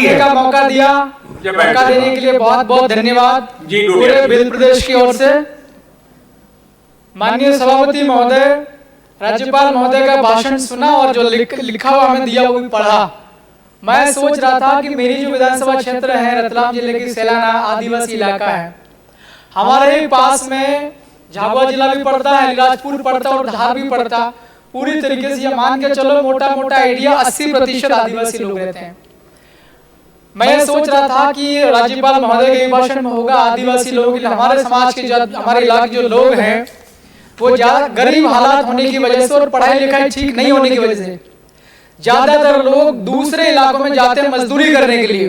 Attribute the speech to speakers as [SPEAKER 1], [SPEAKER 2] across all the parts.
[SPEAKER 1] बोलने का मौका दिया, मौका देने के लिए बहुत बहुत धन्यवाद पूरे भिल प्रदेश की ओर से। माननीय सभापति महोदय, राज्यपाल महोदय का भाषण सुना और जो लिखा हुआ हमें दिया वो भी पढ़ा। मैं सोच रहा था कि मेरी जो विधानसभा क्षेत्र है रतलाम जिले की सेलाना आदिवासी इलाका है, हमारे ही पास में झाबुआ जिला भी पड़ता है, अलीराजपुर पड़ता है और धार भी पड़ता। पूरी तरीके से ये मान के चलो मोटा मोटा आइडिया 80% आदिवासी लोग रहते हैं। मैं सोच रहा था कि राज्यपाल महोदय के भाषण में होगा आदिवासी लोग, हमारे समाज के हमारे इलाके जो लोग हैं वो ज्यादा गरीब हालात होने की वजह से और पढ़ाई लिखाई ठीक नहीं होने की वजह से ज्यादातर लोग दूसरे इलाकों में जाते हैं मजदूरी करने के लिए।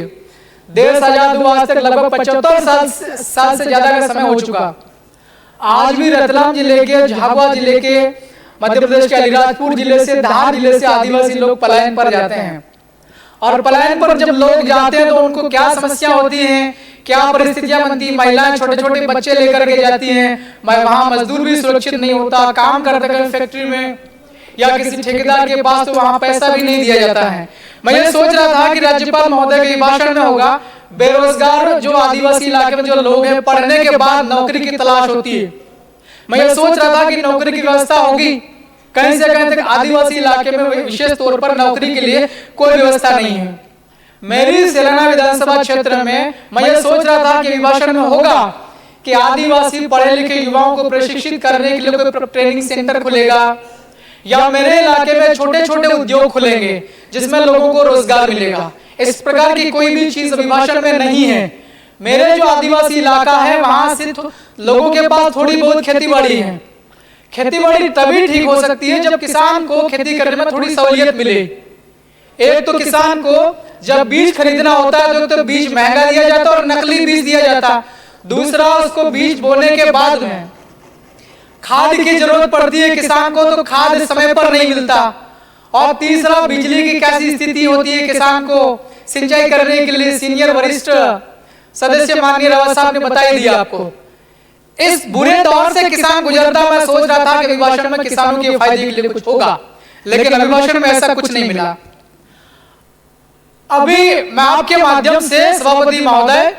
[SPEAKER 1] देश आजाद हुआ आज तक लगभग 75 साल से ज्यादा का समय हो चुका। आज भी रतलाम जिले के, झाबुआ जिले के, मध्य प्रदेश के अलीराजपुर जिले से, धार जिले से आदिवासी लोग पलायन पर जाते हैं। और पलायन पर जब लोग जाते हैं तो उनको क्या समस्या होती है, क्या परिस्थितियां बनती, महिलाएं छोटे छोटे बच्चे लेकर के जाती हैं, वहां मजदूर भी सुरक्षित नहीं होता, काम करते हैं फैक्ट्री में या किसी ठेकेदार के पास तो वहां पैसा भी नहीं दिया जाता है। मैं ये सोच रहा था कि राज्यपाल महोदय के भाषण में होगा बेरोजगार जो आदिवासी इलाके में जो लोग हैं, पढ़ने के बाद नौकरी की तलाश होती है। मैं ये सोच रहा था कि नौकरी की व्यवस्था होगी, कहीं से कहीं तक आदिवासी इलाके में विशेष तौर पर नौकरी के लिए कोई व्यवस्था नहीं है। मेरी सेलाना विधानसभा क्षेत्र में मैं ये सोच रहा था कि अभिभाषण में होगा कि आदिवासी पढ़े लिखे युवाओं को प्रशिक्षित करने के लिए कोई ट्रेनिंग सेंटर खुलेगा या मेरे इलाके में छोटे छोटे उद्योग खुलेंगे जिसमें लोगों को रोजगार मिलेगा। इस प्रकार की कोई भी चीज अभिभाषण में नहीं है। मेरे जो आदिवासी इलाका है वहां से लोगों के पास थोड़ी बहुत खेती बाड़ी है। खेती बाड़ी तभी ठीक हो सकती है जब किसान को खेती करने में थोड़ी सहूलियत मिले। एक तो किसान को जब बीज खरीदना होता है तो बीज महंगा दिया जाता और नकली बीज दिया जाता। दूसरा, उसको बीज बोने के बाद में खाद की जरूरत पड़ती है किसान को, तो खाद समय पर नहीं मिलता। और तीसरा, बिजली की कैसी स्थिति होती है किसान को सिंचाई करने के लिए। सीनियर वरिष्ठ सदस्य माननीय रावत साहब ने बता दिया आपको। इस बुरे दौर से किसान गुजरता। मैं सोच रहा था कि अभिभाषण में किसानों के फायदे के लिए कुछ होगा, लेकिन अभिभाषण में ऐसा कुछ नहीं मिला। अभी मैं आपके माध्यम से सभापति महोदय,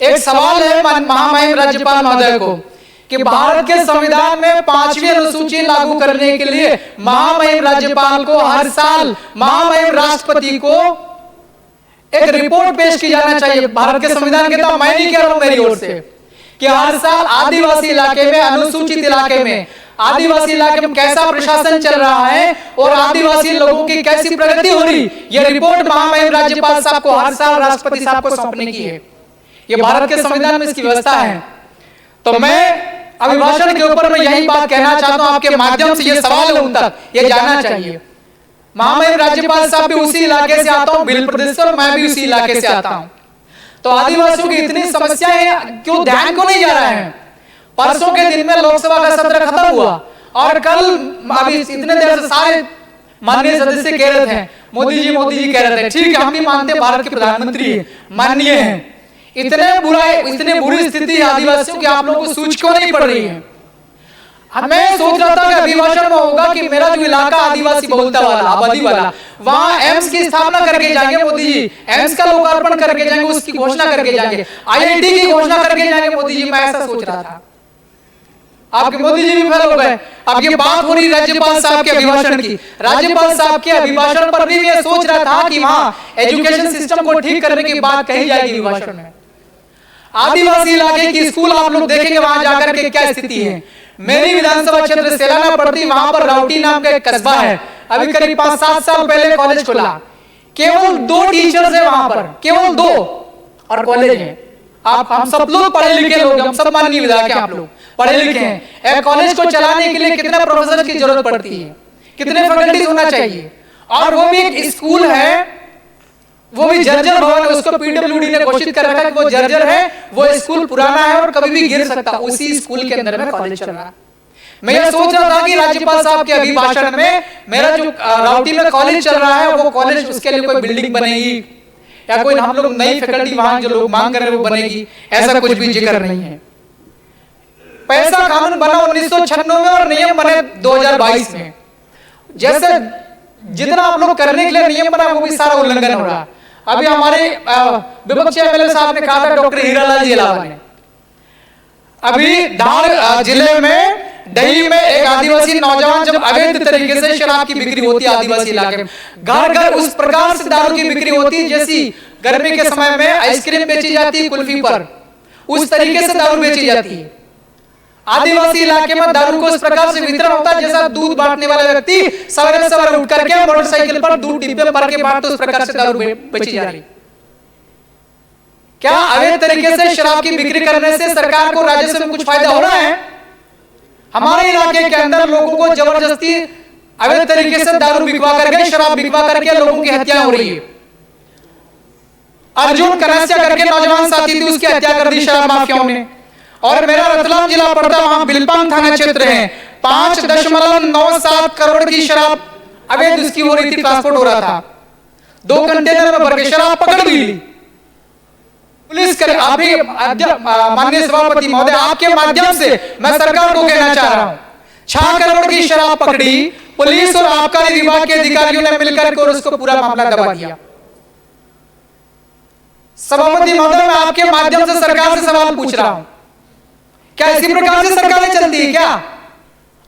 [SPEAKER 1] एक सवाल है महामहिम राज्यपाल महोदय को कि भारत के संविधान में 5वीं अनुसूची लागू करने के लिए महामहिम राज्यपाल को हर साल महामहिम राष्ट्रपति को एक रिपोर्ट पेश की जाना चाहिए। भारत के संविधान के तो मैं नहीं कह रहा हूं मेरी ओर से कि हर साल आदिवासी इलाके में, अनुसूचित इलाके में, आदिवासी इलाके में कैसा प्रशासन चल रहा है और आदिवासी लोगों की कैसी प्रगति हो रही, यह रिपोर्ट महामहिम राज्यपाल साहब को हर साल राष्ट्रपति साहब को सौंपने की है। यह भारत के संविधान में इसकी व्यवस्था है। तो मैं अभिभाषण के ऊपर मैं यही बात कहना चाहता हूं, आपके माध्यम से यह सवाल उन तक यह जानना चाहिए। महामहिम राज्यपाल साहब भी उसी इलाके से आता हूं, भिल प्रदेश से, और मैं भी उसी इलाके से आता हूं। तो आदिवासियों की इतनी समस्याएं क्यों ध्यान को नहीं जा रहा है? परसों के दिन में लोकसभा का सत्र खत्म हुआ और कल अभी इतने देर से सारे माननीय सदस्य कह रहे थे मोदी जी कह रहे थे। ठीक है, हम भी मानते भारत के प्रधानमंत्री माननीय हैं। इतने बुरी स्थिति आदिवासियों की आप लोगों को सूझ क्यों नहीं पड़ रही है? मैं सोच रहा था कि अभिभाषण में होगा कि मेरा जो इलाका आदिवासी बहुलता वाला, आबादी वाला, वहां एम्स की स्थापना करके जाएंगे मोदी जी, एम्स का लोकार्पण करके जाएंगे, उसकी घोषणा करके जाएंगे, IIT की घोषणा करके जाएंगे मोदी जी। मैं ऐसा सोच रहा था। आपके मोदी जी भी फेल हो गए। अब ये बात हो रही राज्यपाल साहब के अभिभाषण की। राज्यपाल साहब के अभिभाषण पर भी मैं सोच रहा था कि वहां एजुकेशन सिस्टम को ठीक करने की बात कही जाएगी अभिभाषण में। आदिवासी इलाके की स्कूल आप लोग देखेंगे वहां जाकर के क्या स्थिति है। मेरी विधानसभा क्षेत्र सेलाना पड़ती, वहां पर राउटी नाम का एक कस्बा है। अभी करीब 5-7 साल पहले कॉलेज खुला। केवल 2 टीचर्स है वहां पर, केवल 2, और कॉलेज है। हम सब लोग पढ़े लिखे लोग, हम सब माननीय विधायक हैं, आप लोग पढ़े लिखे हैं। एक कॉलेज को चलाने के लिए कितने प्रोफेसर की जरूरत पड़ती है, कितने फैकल्टीज होना चाहिए, और वो भी एक स्कूल है, वो भी जर्जर भवन है। उसको PWD ने घोषित कर रखा है कि वो जर्जर है, वो स्कूल पुराना है और कभी भी गिर सकता। उसी स्कूल के अंदर में कॉलेज चल रहा है। मैं ये सोच रहा था कि राज्यपाल साहब के अभिभाषण में मेरा जो राउटी में कॉलेज चल रहा है, वो कॉलेज, उसके लिए कोई बिल्डिंग बनेगी या कोई हम लोग नई फैकल्टी वहां जो लोग मांग कर रहे हैं वो बनेगी, ऐसा कुछ भी जिक्र नहीं है। पैसा कानून बना 1996 में और नियम बने 2022 में। जैसे जितना आप लोग करने के लिए नियम बना वो भी सारा उल्लंघन हो रहा। अभी हमारे विपक्षी एमएलए साहब ने कहा था डॉक्टर हीरालाल जिलावा ने, अभी धार जिले में डही में एक आदिवासी नौजवान जब अवैध तरीके से शराब की बिक्री होती है आदिवासी इलाके में, घर घर उस प्रकार से दारू की बिक्री होती है जैसी गर्मी के समय में आइसक्रीम बेची जाती है कुल्फी पर, उस तरीके से दारू बेची जाती है। आदिवासी इलाके में दारू को इस प्रकार से वितरण होता है जैसा दूध बांटने वाला व्यक्ति सवेरे सवेरे उठ करके मोटरसाइकिल पर दूध डिब्बे भर के बांटते, उस प्रकार से दारू बेची जा रही। क्या अवैध तरीके से शराब की बिक्री करने से सरकार को राजस्व में कुछ फायदा हो रहा है? हमारे इलाके के अंदर लोगों को जबरदस्ती अवैध तरीके से दारू बिकवा करके, शराब बिकवा करके लोगों की हत्या हो रही है। अर्जुन कनासिया करके नौजवान साथी थी, उसकी हत्या कर दी शराब माफियाओं ने। और मेरा रतलाम जिला पड़ता, वहां बिलपांग थाना क्षेत्र है, 5.97 करोड़ की शराब अवैध उसकी हो रही थी, ट्रांसपोर्ट हो रहा था। 2 कंटेनर में भर के शराब पकड़ भी ली पुलिस करे। अभी माननीय सभापति महोदय, आपके माध्यम से मैं सरकार को कहना चाह रहा हूं, 6 करोड़ की शराब पकड़ी पुलिस और आबकारी विभाग के अधिकारियों ने मिलकर और उसको पूरा मामला दबा दिया। सभापति महोदय, मैं आपके माध्यम से सरकार से सवाल पूछ रहा हूं, क्या इसी प्रकार से सरकारें चलती है क्या?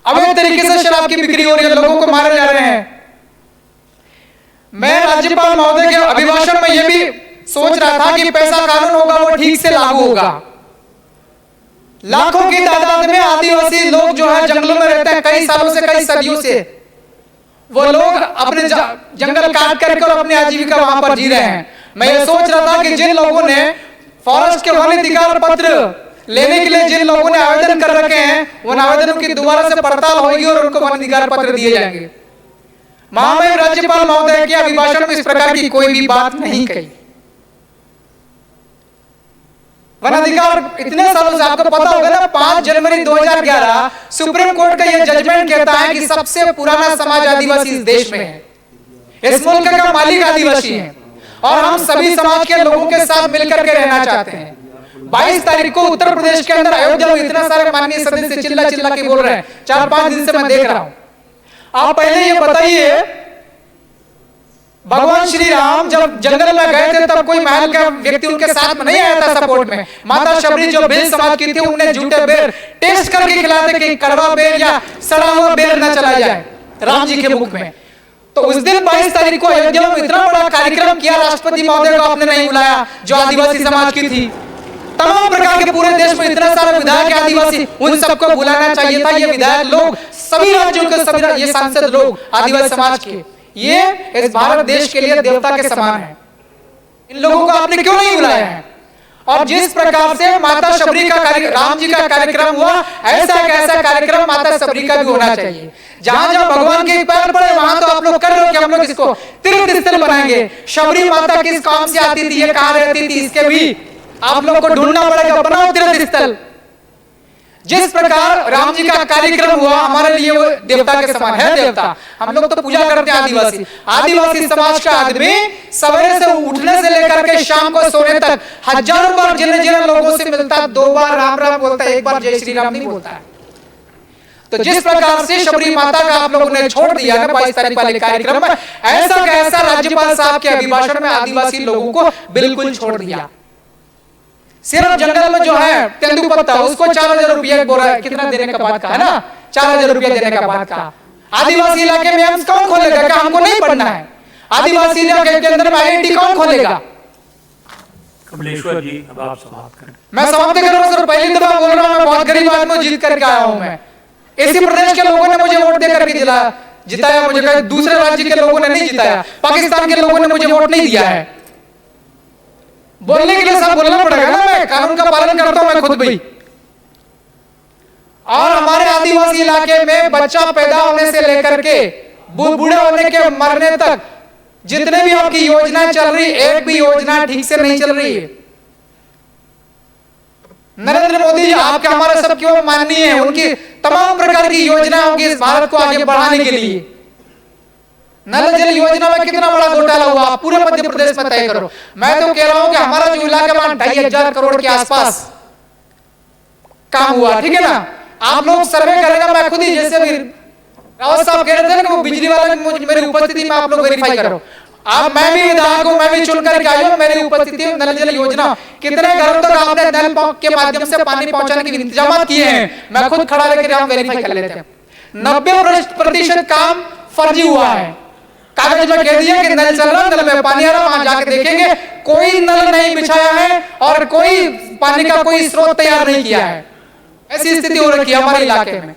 [SPEAKER 1] अवैध तरीके से शराब की बिक्री हो रही है, लोगों को मारे जा रहे हैं। मैं राज्यपाल महोदय के अभिभाषण में यह भी सोच रहा था कि पैसा कानून होगा वो ठीक से लागू होगा। लाखों की तादाद में आदिवासी लोग जो है जंगलों में रहते हैं, कई सालों से, कई सदियों से वो लोग अपने जंगल काट करके और अपनी आजीविका वहां पर जी रहे हैं। मैं ये सोच रहा था कि जिन लोगों ने फॉरेस्ट के वन अधिकार पत्र लेने के लिए जिन लोगों ने आवेदन कर रखे हैं, उन आवेदनों की दोबारा से पड़ताल होगी और उनको वन अधिकार पत्र दिए जाएंगे। महामहिम राज्यपाल महोदय के अभिभाषण में इस प्रकार की कोई भी बात नहीं कही। वन अधिकार इतने सालों से, आपको पता होगा ना, 5 जनवरी 2011 सुप्रीम कोर्ट का यह जजमेंट कहता है कि सबसे पुराना समाज आदिवासी इस देश में है, इस मुल्क का मालिक आदिवासी है और हम सभी समाज के लोगों के साथ मिलकर के रहना चाहते हैं। 22 तारीख को उत्तर प्रदेश के अंदर अयोध्या में इतना सारे माननीय सदस्य चिल्ला चिल्ला के बोल रहे हैं, 4-5 दिन से मैं देख रहा हूं। आप पहले ये बताइए, भगवान श्री राम जब जंगल में गए थे तब कोई महल का व्यक्ति उनके साथ में नहीं आया था सपोर्ट में। माता शबरी जो बेल समाज की थी, उन्हें झूठे बेर टेस्ट करके खिलाते कि कड़वा बेर या सड़ा हुआ बेर न चला जाए राम जी के मुख में। तो उस दिन 22 तारीख को अयोध्या में इतना बड़ा कार्यक्रम किया, राष्ट्रपति महोदय को आपने नहीं बुलाया जो आदिवासी समाज की थी। तमाम प्रकार के पूरे देश में इतना सारा विधायक आदिवासी, उन सबको बुलाना चाहिए था। ये विधायक लोग सभी राज्यों के, सभी ये सांसद लोग आदिवासी समाज के, ये इस भारत देश के लिए देवता के समान है। इन लोगों को आपने क्यों नहीं बुलाया है? और जिस प्रकार से माता शबरी का राम जी का कार्यक्रम हुआ, ऐसा कार्यक्रम माता शबरी का भी होना चाहिए। जहां जहां भगवान के पैर पड़े वहां तो आप लोग कर रहे हो कि हम लोग इसको तीर्थ स्थल बनाएंगे। शबरी माता किस काम से आती थी, ये कहां रहती थी, इसके भी आप लोग को ढूंढना पड़ेगा, बनाओ तीर्थ स्थल। जिस प्रकार राम जी का कार्यक्रम हुआ, हमारे लिए वो देवता के समान है। देवता हम लोग तो पूजा करते हैं। आदिवासी समाज का आदमी सवेरे से उठने से लेकर के शाम को सोने तक हजारों बार जिन लोगों से मिलता है, 2 बार राम राम बोलता है, 1 बार जय श्री राम नहीं बोलता है। तो जिस प्रकार से शबरी माता का आप लोगों ने छोड़ दिया ना 22 तारीख वाले कार्यक्रम में, ऐसा राज्यपाल साहब के अभिभाषण में आदिवासी लोगों को बिल्कुल छोड़ दिया। सिर्फ जंगल में जो है तेंदुपत्ता, उसको 4000 रुपया बोल रहा है, कितना देने का बात का है ना, 4000 रुपया देने का बात का। आदिवासी इलाके में हम कौन खोलेगा? क्या हमको नहीं पढ़ना है? आदिवासी इलाके के अंदर IIT कौन खोलेगा?
[SPEAKER 2] कमलेश्वर जी, अब आप समाप्त करें।
[SPEAKER 1] मैं समाप्त कर रहा हूं सर, पहली दफा बोल रहा हूं, मैं बहुत गरीब आदमी जीत करके आया हूं। मैं इसी प्रदेश के लोगों ने मुझे वोट दे करके जिताया, मुझे दूसरे राज्य के लोगों ने नहीं जिताया, पाकिस्तान के लोगों ने मुझे वोट नहीं दिया है। बोलने के लिए सब बोलना पड़ेगा ना, मैं कानून का पालन करता हूं मैं खुद भी। और हमारे आदिवासी इलाके में बच्चा पैदा होने से लेकर के बूढ़े होने के मरने तक जितने भी आपकी योजनाएं चल रही, एक भी योजना ठीक से नहीं चल रही है। नरेंद्र मोदी जी आपके हमारे सब क्यों माननीय है, उनकी तमाम प्रकार की योजनाएं होंगी इस भारत को आगे बढ़ाने के लिए। नल जल योजना में कितना बड़ा घोटाला हुआ, पूरे मध्य प्रदेश में तय करो। मैं तो कह रहा हूं कि हमारा जो इलाका में 2500 करोड़ के आसपास काम हुआ, ठीक है ना। आप लोग सर्वे करेगा, मैं खुद ही, जैसे रावत साहब कह रहे थे ना कि वो बिजली वाले मेरी उपस्थिति में आप लोग वेरीफाई करो। अब मैं भी विधायक हूं, मैं भी चुन करके आई हूं, मेरी उपस्थिति में नल जल योजना कितने घरों तक आपने नल के माध्यम से पानी पहुंचाने के इंतजाम किए हैं, मैं खुद खड़ा लेकर हम वेरीफाई कर लेते हैं। 90% काम फर्जी हुआ है। कागज में कह दिया कि नल चल रहा, नल में पानी आ रहा, वहां जाके देखेंगे कोई नल नहीं बिछाया है और कोई पानी का कोई स्रोत तैयार नहीं किया है। ऐसी स्थिति हो रखी है हमारे इलाके में।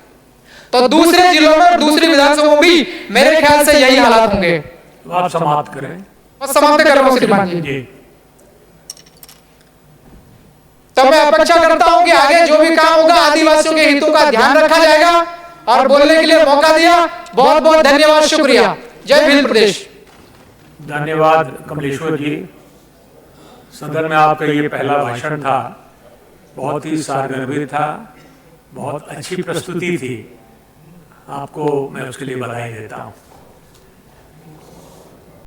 [SPEAKER 1] तो दूसरे जिलों में और दूसरी विधानसभाओं में भी मेरे ख्याल से यही हालात होंगे।
[SPEAKER 2] आप समाप्त करें।
[SPEAKER 1] बस समाप्त कर रहा हूं श्रीमान जी।
[SPEAKER 2] जी
[SPEAKER 1] तो मैं अपेक्षा करता हूं कि आगे जो भी काम होगा आदिवासियों के हितों का ध्यान रखा जाएगा और बोलने के लिए मौका दिया, बहुत बहुत धन्यवाद, शुक्रिया। जय भील प्रदेश।
[SPEAKER 2] धन्यवाद कमलेश्वर जी। सदन में आपका ये पहला भाषण था, बहुत ही सारगर्भित था, बहुत अच्छी प्रस्तुति थी। आपको मैं उसके लिए बधाई देता हूँ।